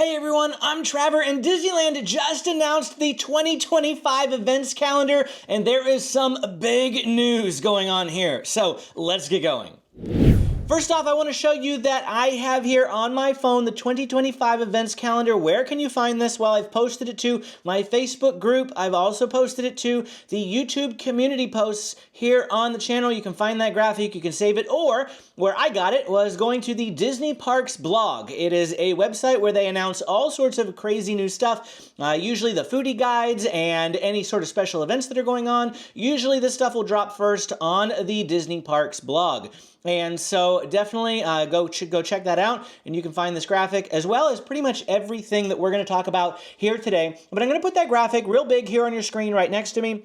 Hey everyone, I'm Trevor, and Disneyland just announced the 2025 events calendar, and there is some big news going on here. So let's get going. First off, I want to show you that I have here on my phone the 2025 events calendar. Where can you find this? Well, I've posted it to my Facebook group. I've also posted it to the YouTube community posts here on the channel. You can find that graphic, you can save it, or where I got it was going to the Disney Parks blog. It is a website where they announce all sorts of crazy new stuff, usually the foodie guides and any sort of special events that are going on. Usually this stuff will drop first on the Disney Parks blog. And so definitely go check that out, and you can find this graphic as well as pretty much everything that we're going to talk about here today. But I'm going to put that graphic real big here on your screen right next to me,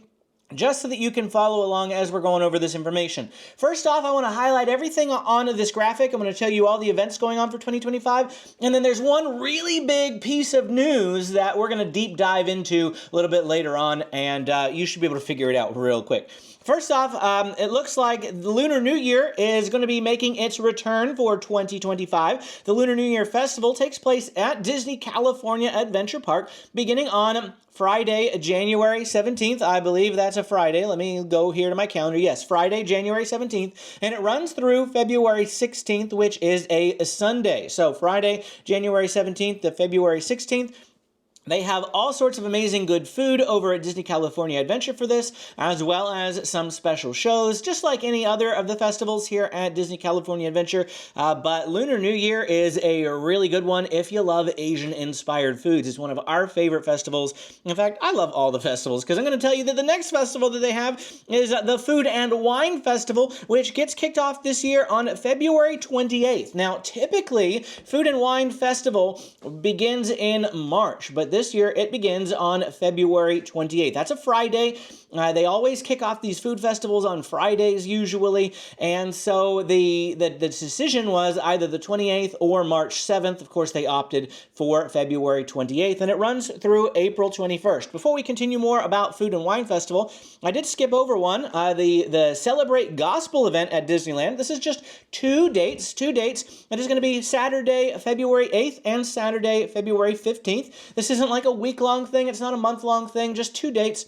just so that you can follow along as we're going over this information. First off, I want to highlight everything on this graphic. I'm going to tell you all the events going on for 2025, and then there's one really big piece of news that we're going to deep dive into a little bit later on, and you should be able to figure it out real quick. First off, it looks like the Lunar New Year is going to be making its return for 2025. The Lunar New Year Festival takes place at Disney California Adventure Park beginning on Friday, January 17th. I believe that's a Friday. Let me go here to my calendar. Yes, Friday, January 17th. And it runs through February 16th, which is a Sunday. So Friday, January 17th to February 16th. They have all sorts of amazing good food over at Disney California Adventure for this, as well as some special shows, just like any other of the festivals here at Disney California Adventure. But Lunar New Year is a really good one if you love Asian-inspired foods. It's one of our favorite festivals. In fact, I love all the festivals, because I'm going to tell you that the next festival that they have is the Food and Wine Festival, which gets kicked off this year on February 28th. Now, typically, Food and Wine Festival begins in March, but this year it begins on February 28th. That's a Friday. They always kick off these food festivals on Fridays usually, and so the decision was either the 28th or March 7th. Of course, they opted for February 28th, and it runs through April 21st. Before we continue more about Food and Wine Festival, I did skip over one, the Celebrate Gospel event at Disneyland. This is just two dates. It is going to be Saturday, February 8th and Saturday, February 15th. This isn't like a week-long thing. It's not a month-long thing, just two dates.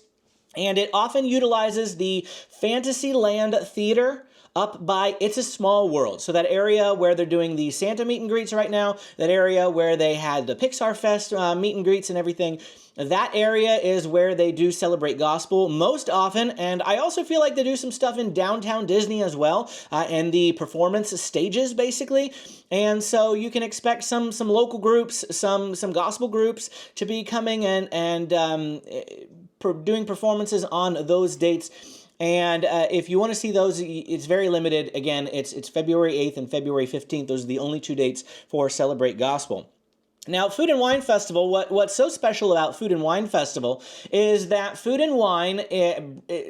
And it often utilizes the Fantasyland Theater up by It's a Small World. So that area where they're doing the Santa meet and greets right now, that area where they had the Pixar Fest meet and greets and everything, that area is where they do Celebrate Gospel most often, and I also feel like they do some stuff in downtown Disney as well, and the performance stages, basically. And so you can expect some local groups, some gospel groups to be coming and doing performances on those dates. And if you want to see those, it's very limited. Again, it's February 8th and February 15th. Those are the only two dates for Celebrate Gospel. Now, Food and Wine Festival, what's so special about Food and Wine Festival is that Food and Wine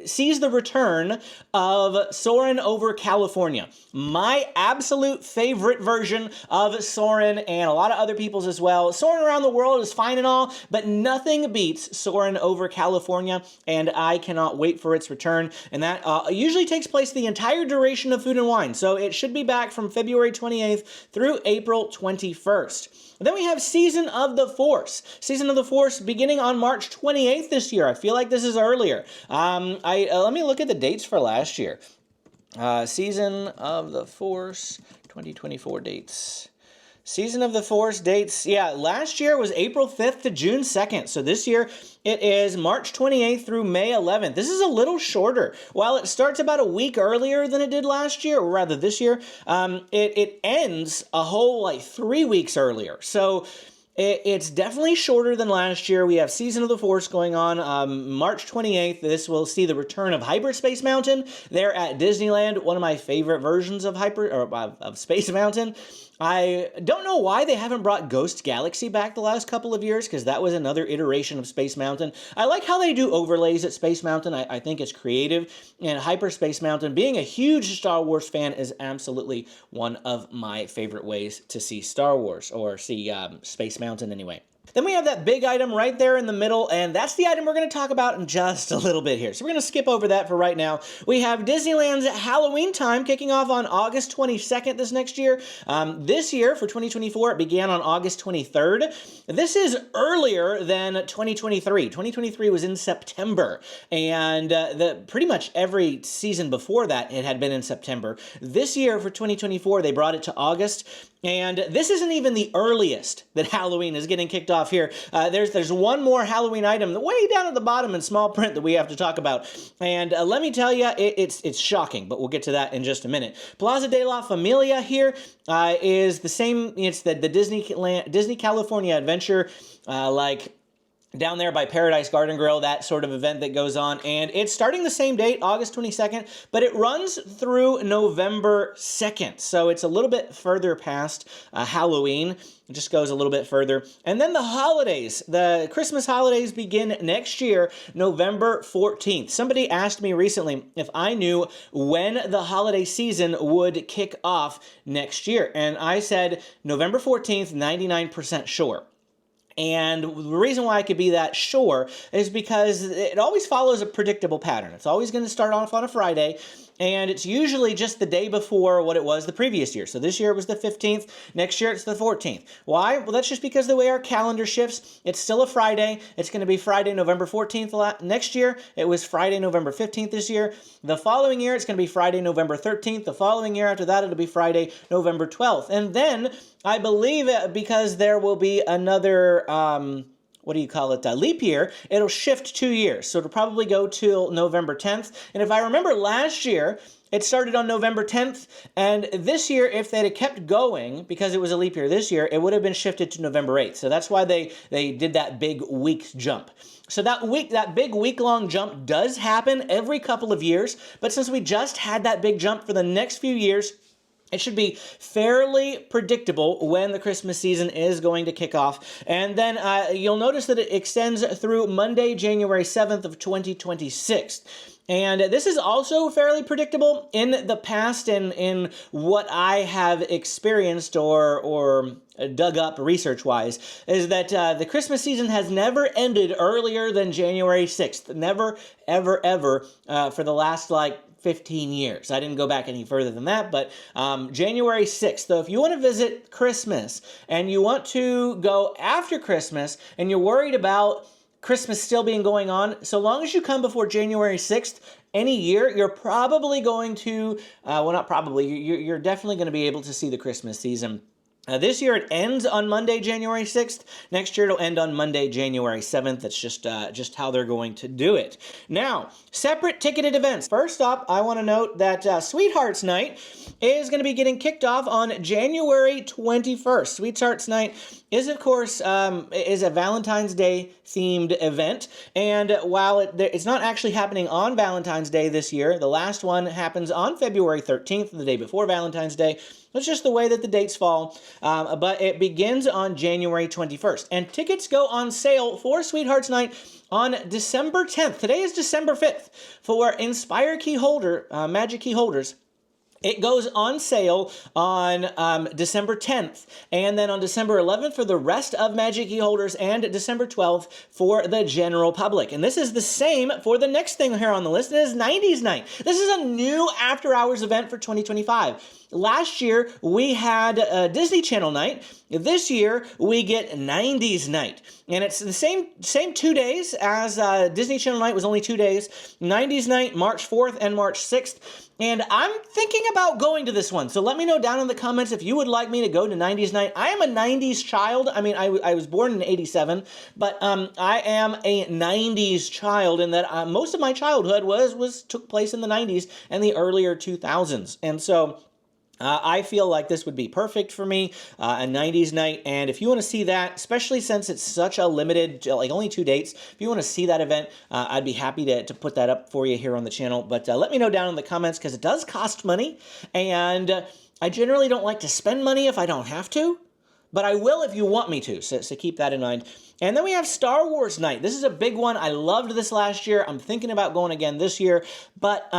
sees the return of Soarin' Over California. My absolute favorite version of Soarin', and a lot of other people's as well. Soarin' Around the World is fine and all, but nothing beats Soarin' Over California, and I cannot wait for its return. And that usually takes place the entire duration of Food and Wine, so it should be back from February 28th through April 21st. Then we have Season of the Force. Season of the Force beginning on March 28th this year. I feel like this is earlier. Let me look at the dates for last year. Season of the Force 2024 dates. Season of the Force dates, yeah, last year was April 5th to June 2nd. So this year it is March 28th through May 11th. This is a little shorter. While it starts about a week earlier than it did last year, or rather this year, it ends a whole 3 weeks earlier. So it's definitely shorter than last year. We have Season of the Force going on March 28th. This will see the return of Hyperspace Mountain there at Disneyland, one of my favorite versions of Space Mountain. I don't know why they haven't brought Ghost Galaxy back the last couple of years, because that was another iteration of Space Mountain. I like how they do overlays at Space Mountain. I think it's creative. And Hyperspace Mountain, being a huge Star Wars fan, is absolutely one of my favorite ways to see Star Wars, or see Space Mountain anyway. Then we have that big item right there in the middle, and that's the item we're going to talk about in just a little bit here. So we're going to skip over that for right now. We have Disneyland's Halloween time kicking off on August 22nd this next year. This year, for 2024, it began on August 23rd. This is earlier than 2023. 2023 was in September, and pretty much every season before that, it had been in September. This year, for 2024, they brought it to August. And this isn't even the earliest that Halloween is getting kicked off here. There's one more Halloween item way down at the bottom in small print that we have to talk about. And let me tell you, it's shocking, but we'll get to that in just a minute. Plaza de la Familia here is the same. It's the Disney California Adventure, like down there by Paradise Garden Grill, that sort of event that goes on. And it's starting the same date, August 22nd, but it runs through November 2nd. So it's a little bit further past Halloween. It just goes a little bit further. And then the holidays, the Christmas holidays begin next year, November 14th. Somebody asked me recently if I knew when the holiday season would kick off next year. And I said November 14th, 99% sure. And the reason why I could be that sure is because it always follows a predictable pattern. It's always going to start off on a Friday, and it's usually just the day before what it was the previous year. So this year it was the 15th. Next year it's the 14th. Why? Well, that's just because of the way our calendar shifts. It's still a Friday. It's going to be Friday, November 14th. Next year it was Friday, November 15th this year. The following year it's going to be Friday, November 13th. The following year after that it'll be Friday, November 12th. And then I believe because there will be another, leap year, it'll shift 2 years. So it'll probably go till November 10th. And if I remember last year, it started on November 10th, and this year, if they'd have kept going, because it was a leap year this year, it would have been shifted to November 8th. So that's why they did that big week jump. So that big week-long jump does happen every couple of years, but since we just had that big jump for the next few years, it should be fairly predictable when the Christmas season is going to kick off. And then you'll notice that it extends through Monday, January 7th of 2026. And this is also fairly predictable in the past and in what I have experienced or dug up research-wise, is that the Christmas season has never ended earlier than January 6th. Never, ever, ever for the last, 15 years. I didn't go back any further than that, but January 6th. So if you want to visit Christmas and you want to go after Christmas and you're worried about Christmas still being going on, so long as you come before January 6th, any year, you're probably going to, you're definitely going to be able to see the Christmas season. This year it ends on Monday, January 6th. Next year it'll end on Monday, January 7th. That's just how they're going to do it. Now, separate ticketed events. First up, I want to note that Sweethearts Nite is going to be getting kicked off on January 21st. Sweethearts Nite is, of course, is a Valentine's Day themed event. And while it's not actually happening on Valentine's Day this year, the last one happens on February 13th, the day before Valentine's Day. It's just the way that the dates fall, but it begins on January 21st. And tickets go on sale for Sweethearts Nite on December 10th. Today is December 5th. For Inspire key holder, Magic key holders, it goes on sale on December 10th, and then on December 11th for the rest of Magic Key holders, and December 12th for the general public. And this is the same for the next thing here on the list. It is 90s Night. This is a new after-hours event for 2025. Last year, we had Disney Channel Night. This year, we get 90s Night. And it's the same 2 days as Disney Channel Night was only 2 days. 90s Night, March 4th and March 6th. And I'm thinking about going to this one. So let me know down in the comments if you would like me to go to 90s Night. I am a 90s child. I mean, I was born in 87, but I am a 90s child in that most of my childhood took place in the 90s and the earlier 2000s. And so I feel like this would be perfect for me, a 90s Night, and if you want to see that, especially since it's such a limited, only 2 dates, if you want to see that event, I'd be happy to put that up for you here on the channel, but let me know down in the comments, because it does cost money, and I generally don't like to spend money if I don't have to, but I will if you want me to, so keep that in mind. And then we have Star Wars Nite. This is a big one. I loved this last year. I'm thinking about going again this year. But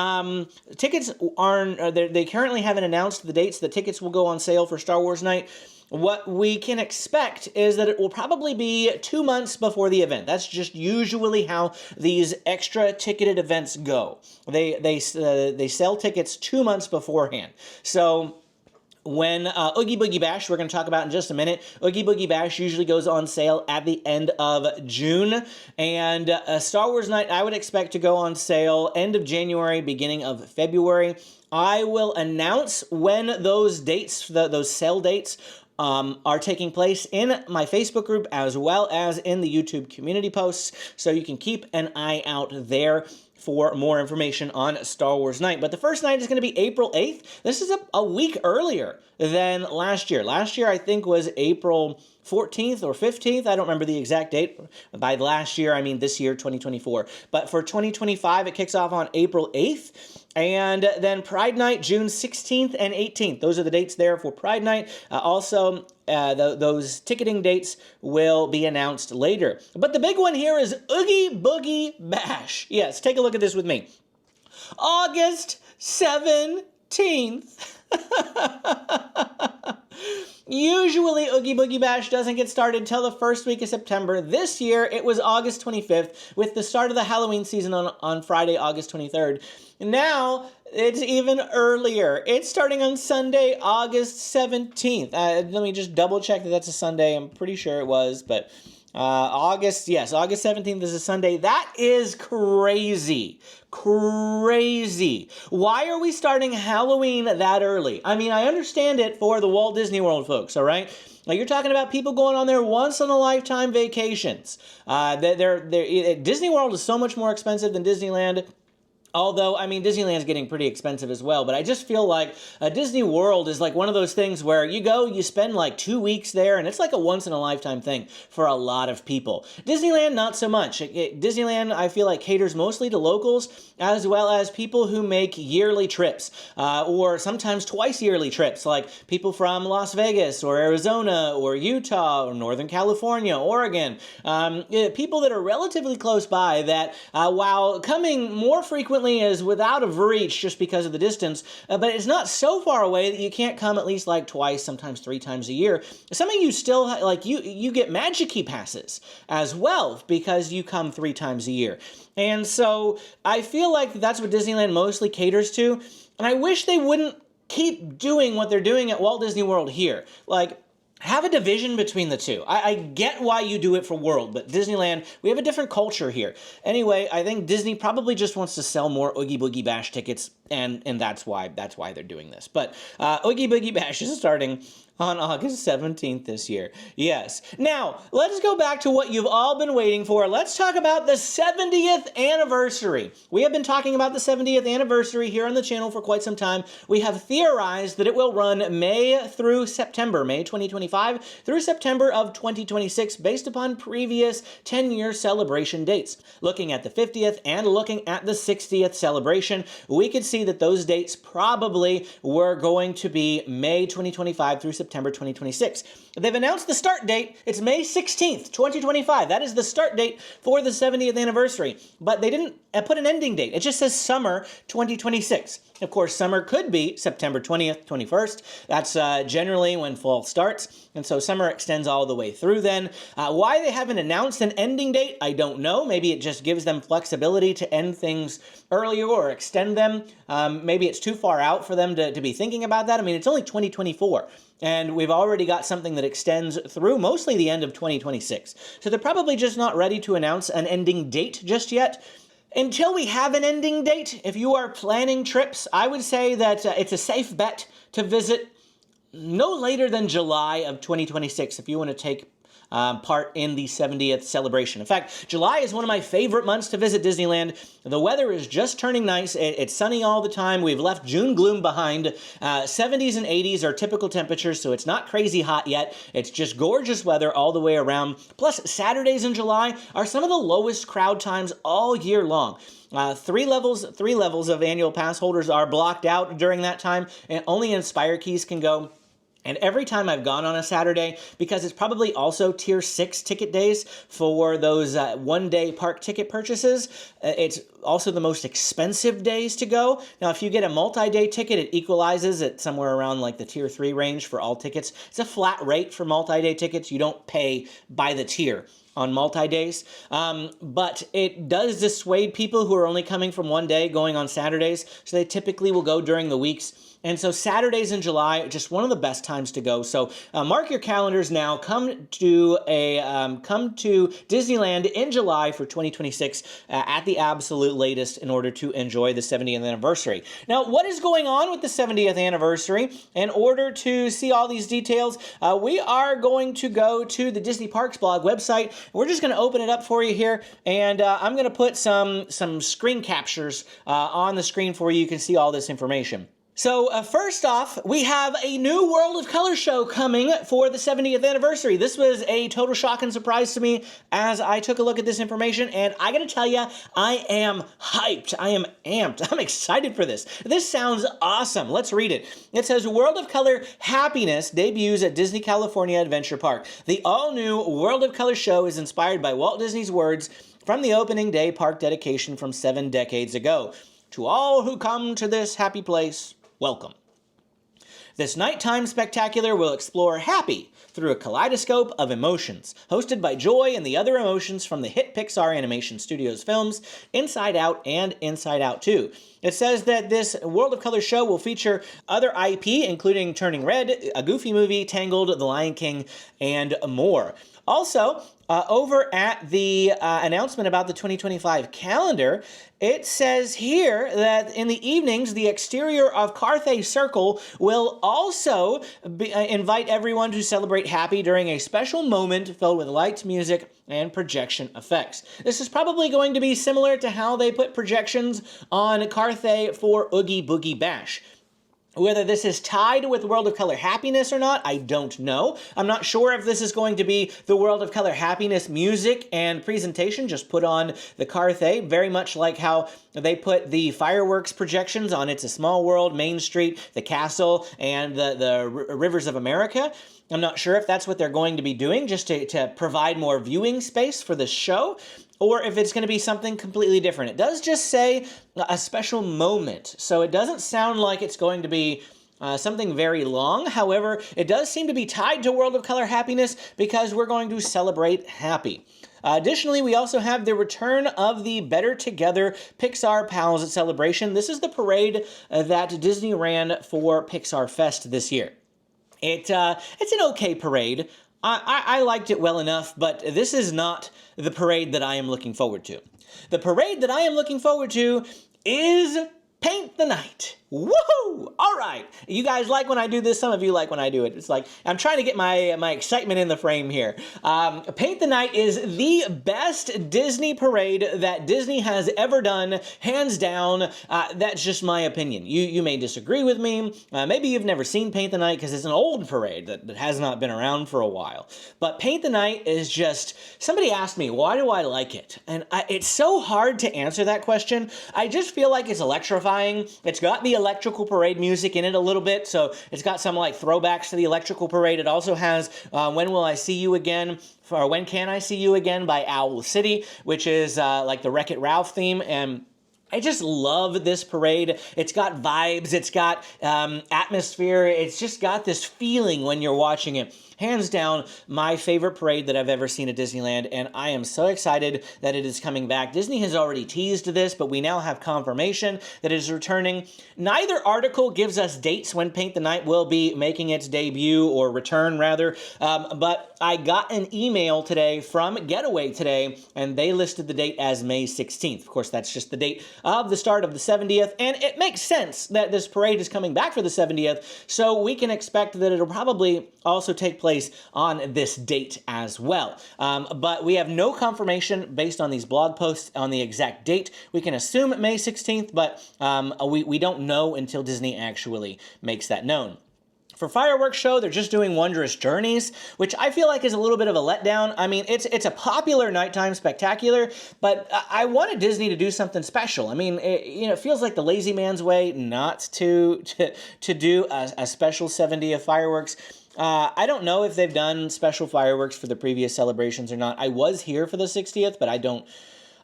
tickets aren't, they currently haven't announced the dates. The tickets will go on sale for Star Wars Nite what we can expect is that it will probably be 2 months before the event. That's just usually how these extra ticketed events go. They sell tickets 2 months beforehand. So when Oogie Boogie Bash, we're going to talk about in just a minute, Oogie Boogie Bash usually goes on sale at the end of June, and Star Wars Nite I would expect to go on sale end of January, beginning of February. I will announce when those dates, those sale dates, are taking place in my Facebook group as well as in the YouTube community posts, so you can keep an eye out there for more information on Star Wars Nite. But the first night is going to be April 8th. This is a week earlier than last year. Last year, I think, was April 14th or 15th. I don't remember the exact date. By last year, I mean this year, 2024. But for 2025, it kicks off on April 8th. And then Pride Night, June 16th and 18th. Those are the dates there for Pride Night. Also, those ticketing dates will be announced later. But the big one here is Oogie Boogie Bash. Yes, take a look at this with me. August 17th. Usually, Oogie Boogie Bash doesn't get started until the first week of September. This year, it was August 25th, with the start of the Halloween season on Friday, August 23rd. Now, it's even earlier. It's starting on Sunday, August 17th. Let me just double check that that's a Sunday. I'm pretty sure it was, but August 17th is a Sunday. That is crazy. Crazy. Why are we starting Halloween that early? I mean, I understand it for the Walt Disney World folks, all right? Now, you're talking about people going on their once-in-a-lifetime vacations. Disney World is so much more expensive than Disneyland. Although, I mean, Disneyland's getting pretty expensive as well, but I just feel like Disney World is like one of those things where you go, you spend like 2 weeks there, and it's like a once-in-a-lifetime thing for a lot of people. Disneyland, not so much. Disneyland, I feel like, caters mostly to locals, as well as people who make yearly trips, or sometimes twice-yearly trips, like people from Las Vegas, or Arizona, or Utah, or Northern California, Oregon. People that are relatively close by that, while coming more frequently is without of reach just because of the distance, but it's not so far away that you can't come at least like twice, sometimes 3 times a year. Some of you still, like, you get Magic Key passes as well because you come 3 times a year. And so I feel like that's what Disneyland mostly caters to, and I wish they wouldn't keep doing what they're doing at Walt Disney World here. Like, have a division between the two. I get why you do it for World, but Disneyland, we have a different culture here. Anyway, I think Disney probably just wants to sell more Oogie Boogie Bash tickets, and that's why they're doing this. But Oogie Boogie Bash is starting on August 17th this year. Yes. Now, let's go back to what you've all been waiting for. Let's talk about the 70th anniversary. We have been talking about the 70th anniversary here on the channel for quite some time. We have theorized that it will run May through September, May 2025 through September of 2026, based upon previous 10-year celebration dates. Looking at the 50th and looking at the 60th celebration, we could see that those dates probably were going to be May 2025 through September 2026. They've announced the start date. It's May 16th, 2025. That is the start date for the 70th anniversary. But they didn't put an ending date. It just says summer 2026. Of course, summer could be September 20th, 21st. That's generally when fall starts. And so summer extends all the way through then. Why they haven't announced an ending date, I don't know. Maybe it just gives them flexibility to end things earlier or extend them. Maybe it's too far out for them to be thinking about that. I mean, it's only 2024. And we've already got something that extends through mostly the end of 2026. So they're probably just not ready to announce an ending date just yet. Until we have an ending date, if you are planning trips, I would say that it's a safe bet to visit no later than July of 2026 if you want to take part in the 70th celebration. In fact, July is one of my favorite months to visit Disneyland. The weather is just turning nice. It's sunny all the time. We've left June gloom behind. 70s and 80s are typical temperatures, so it's not crazy hot yet. It's just gorgeous weather all the way around. Plus, Saturdays in July are some of the lowest crowd times all year long. 3 levels of annual pass holders are blocked out during that time, and only Inspire Keys can go. And every time I've gone on a Saturday, because it's probably also tier 6 ticket days for those one-day park ticket purchases, it's also the most expensive days to go. Now, if you get a multi-day ticket, it equalizes at somewhere around like the tier 3 range for all tickets. It's a flat rate for multi-day tickets. You don't pay by the tier on multi-days, but it does dissuade people who are only coming from one day going on Saturdays, so they typically will go during the weeks. And so Saturdays in July are just one of the best times to go. So mark your calendars now. Come to Disneyland in July for 2026 at the absolute latest in order to enjoy the 70th anniversary. Now, what is going on with the 70th anniversary? In order to see all these details, we are going to go to the Disney Parks blog website. We're just going to open it up for you here, and I'm going to put some screen captures on the screen for you. You can see all this information. So first off, we have a new World of Color show coming for the 70th anniversary. This was a total shock and surprise to me as I took a look at this information, and I gotta tell you, I am hyped. I am amped. I'm excited for this. This sounds awesome. Let's read it. It says, World of Color Happiness debuts at Disney California Adventure Park. The all-new World of Color show is inspired by Walt Disney's words from the opening day park dedication from 7 decades ago. To all who come to this happy place, welcome. This nighttime spectacular will explore happy through a kaleidoscope of emotions, hosted by joy and the other emotions from the hit Pixar Animation Studios films, Inside Out and Inside Out 2. It says that this World of Color show will feature other IP, including Turning Red, a Goofy movie, Tangled, The Lion King, and more. Also, over at the announcement about the 2025 calendar, it says here that in the evenings, the exterior of Carthay Circle will also invite everyone to celebrate happy during a special moment filled with lights, music, and projection effects. This is probably going to be similar to how they put projections on Carthay for Oogie Boogie Bash. Whether this is tied with World of Color Happiness or not, I don't know. I'm not sure if this is going to be the World of Color Happiness music and presentation just put on the Carthay, very much like how they put the fireworks projections on It's a Small World, Main Street, the Castle, and the Rivers of America. I'm not sure if that's what they're going to be doing, just to provide more viewing space for the show, or if it's going to be something completely different. It does just say a special moment, so it doesn't sound like it's going to be something very long. However, it does seem to be tied to World of Color Happiness because we're going to celebrate happy. Additionally, we also have the return of the Better Together Pixar Pals celebration. This is the parade that Disney ran for Pixar Fest this year. It's an okay parade. I liked it well enough, but this is not the parade that I am looking forward to. The parade that I am looking forward to is Paint the Night. Woohoo! All right. You guys like when I do this? Some of you like when I do it. It's like, I'm trying to get my excitement in the frame here. Paint the Night is the best Disney parade that Disney has ever done, hands down. That's just my opinion. You may disagree with me. Maybe you've never seen Paint the Night because it's an old parade that has not been around for a while. But Paint the Night is just, somebody asked me, why do I like it? And it's so hard to answer that question. I just feel like it's electrifying. It's got the electrical parade music in it a little bit, so it's got some like throwbacks to the electrical parade. It also has When Will I See You Again, or When Can I See You Again by Owl City, which is like the Wreck-It Ralph theme, and I just love this parade. It's got vibes, it's got atmosphere, it's just got this feeling when you're watching it. Hands down, my favorite parade that I've ever seen at Disneyland, and I am so excited that it is coming back. Disney has already teased this, but we now have confirmation that it is returning. Neither article gives us dates when Paint the Night will be making its debut, or return rather, but I got an email today from Getaway today, and they listed the date as May 16th. Of course, that's just the date of the start of the 70th, and it makes sense that this parade is coming back for the 70th, so we can expect that it'll probably also take place on this date as well. But we have no confirmation based on these blog posts on the exact date. We can assume May 16th, but we don't know until Disney actually makes that known. For fireworks show, they're just doing Wondrous Journeys, which I feel like is a little bit of a letdown. I mean, it's a popular nighttime spectacular, but I wanted Disney to do something special. I mean, it feels like the lazy man's way not to do a special 70th fireworks. I don't know if they've done special fireworks for the previous celebrations or not. I was here for the 60th, but I don't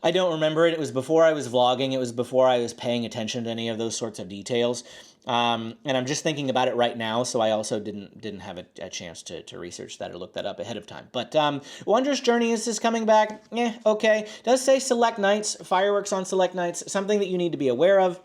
remember it. It was before I was vlogging. It was before I was paying attention to any of those sorts of details. And I'm just thinking about it right now, so I also didn't have a chance to research that or look that up ahead of time. But Wondrous Journeys is coming back. Okay. It does say select nights, fireworks on select nights. Something that you need to be aware of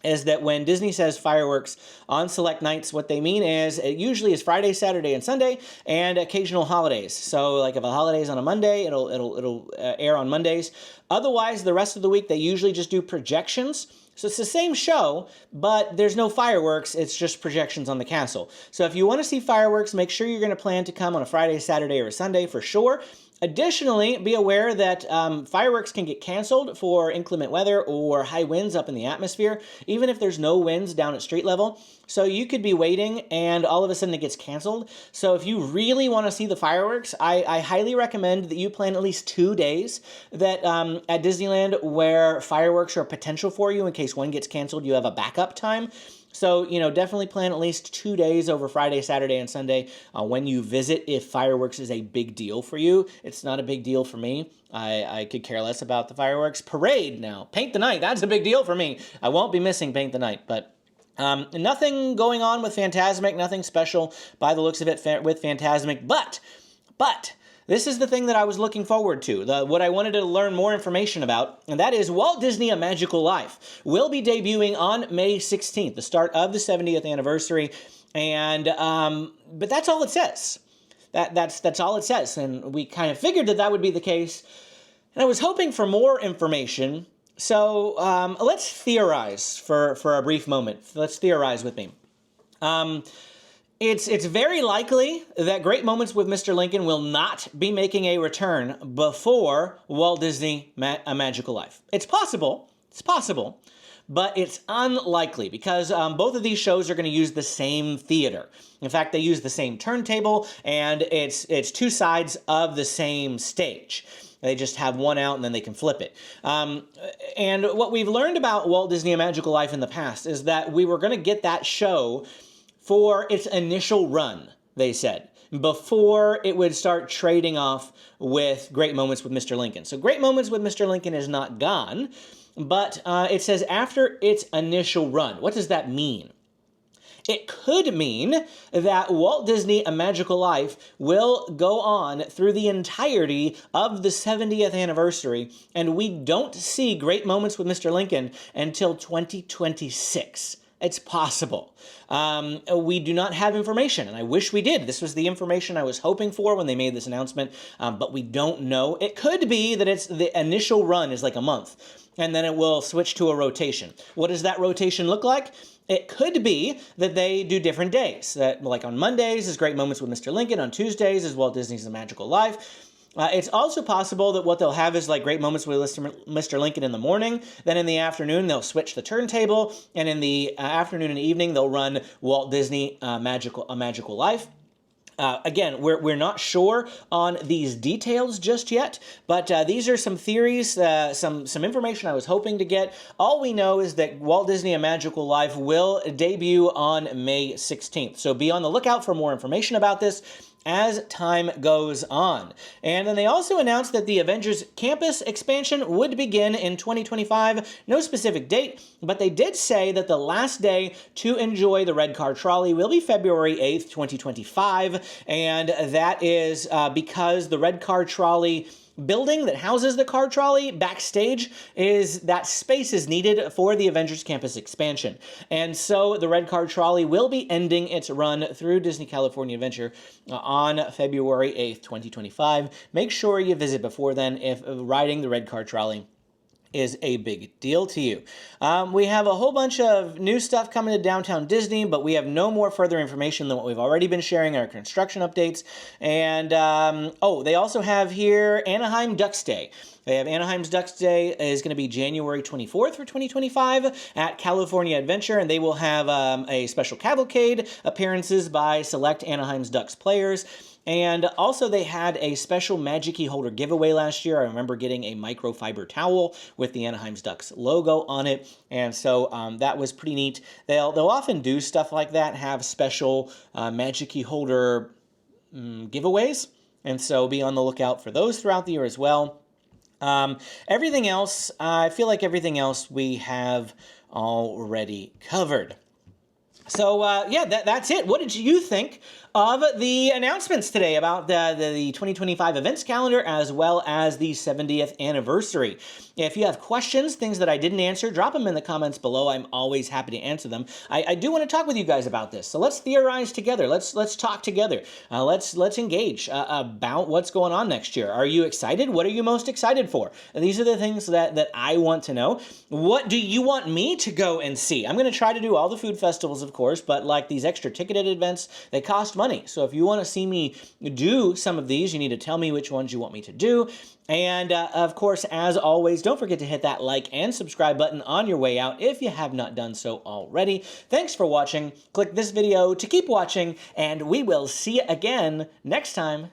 is that when Disney says fireworks on select nights, what they mean is it usually is Friday, Saturday, and Sunday, and occasional holidays. So, like if a holiday is on a Monday, it'll air on Mondays. Otherwise, the rest of the week they usually just do projections. So it's the same show, but there's no fireworks. It's just projections on the castle. So if you want to see fireworks, make sure you're going to plan to come on a Friday, Saturday, or a Sunday for sure. Additionally, be aware that fireworks can get canceled for inclement weather or high winds up in the atmosphere, even if there's no winds down at street level. So you could be waiting and all of a sudden it gets canceled. So if you really want to see the fireworks, I highly recommend that you plan at least 2 days that at Disneyland where fireworks are a potential for you in case one gets canceled, you have a backup time. So, definitely plan at least 2 days over Friday, Saturday, and Sunday when you visit if fireworks is a big deal for you. It's not a big deal for me. I could care less about the fireworks. Parade now. Paint the Night. That's a big deal for me. I won't be missing Paint the Night, but nothing going on with Fantasmic. Nothing special by the looks of it with Fantasmic. But this is the thing that I was looking forward to, what I wanted to learn more information about, and that is Walt Disney A Magical Life will be debuting on May 16th, the start of the 70th anniversary, and but that's all it says. That's all it says, and we kind of figured that would be the case, and I was hoping for more information, so let's theorize for a brief moment. Let's theorize with me. It's very likely that Great Moments with Mr. Lincoln will not be making a return before Walt Disney A Magical Life. It's possible, but it's unlikely because both of these shows are going to use the same theater. In fact, they use the same turntable, and it's two sides of the same stage. They just have one out and then they can flip it. And what we've learned about Walt Disney A Magical Life in the past is that we were going to get that show for its initial run, they said, before it would start trading off with Great Moments with Mr. Lincoln. So Great Moments with Mr. Lincoln is not gone, but it says after its initial run. What does that mean? It could mean that Walt Disney A Magical Life will go on through the entirety of the 70th anniversary, and we don't see Great Moments with Mr. Lincoln until 2026. It's possible. We do not have information, and I wish we did. This was the information I was hoping for when they made this announcement, but we don't know. It could be that it's the initial run is like a month, and then it will switch to a rotation. What does that rotation look like? It could be that they do different days. That, like on Mondays is Great Moments with Mr. Lincoln. On Tuesdays is Walt Disney's A Magical Life. It's also possible that what they'll have is like Great Moments with Mr. Lincoln in the morning. Then in the afternoon, they'll switch the turntable. And in the afternoon and evening, they'll run Walt Disney A Magical Life. Again, we're not sure on these details just yet, but these are some theories, some information I was hoping to get. All we know is that Walt Disney A Magical Life will debut on May 16th. So be on the lookout for more information about this as time goes on. And then they also announced that the Avengers Campus expansion would begin in 2025. No specific date, but they did say that the last day to enjoy the red car trolley will be February 8th, 2025. And that is because the red car trolley building that houses the car trolley backstage that space is needed for the Avengers Campus expansion. And so the red car trolley will be ending its run through Disney California Adventure on February 8th, 2025. Make sure you visit before then if riding the red car trolley is a big deal to you. We have a whole bunch of new stuff coming to Downtown Disney, but we have no more further information than what we've already been sharing in our construction updates. And, they also have here Anaheim Ducks Day. They have Anaheim's Ducks Day is going to be January 24th for 2025 at California Adventure, and they will have a special cavalcade, appearances by select Anaheim's Ducks players. And also they had a special Magic Key holder giveaway last year. I remember getting a microfiber towel with the Anaheim's Ducks logo on it. And so that was pretty neat. They'll often do stuff like that, have special Magic Key holder giveaways. And so be on the lookout for those throughout the year as well. Everything else, I feel like everything else we have already covered. So, that's it. What did you think of the announcements today about the 2025 events calendar as well as the 70th anniversary? If you have questions, things that I didn't answer, drop them in the comments below. I'm always happy to answer them. I do want to talk with you guys about this. So let's theorize together. Let's talk together. Let's engage about what's going on next year. Are you excited? What are you most excited for? And these are the things that I want to know. What do you want me to go and see? I'm going to try to do all the food festivals, of course, but like these extra ticketed events, they cost money. So if you want to see me do some of these, you need to tell me which ones you want me to do. And of course, as always, don't forget to hit that like and subscribe button on your way out if you have not done so already. Thanks for watching. Click this video to keep watching, and we will see you again next time.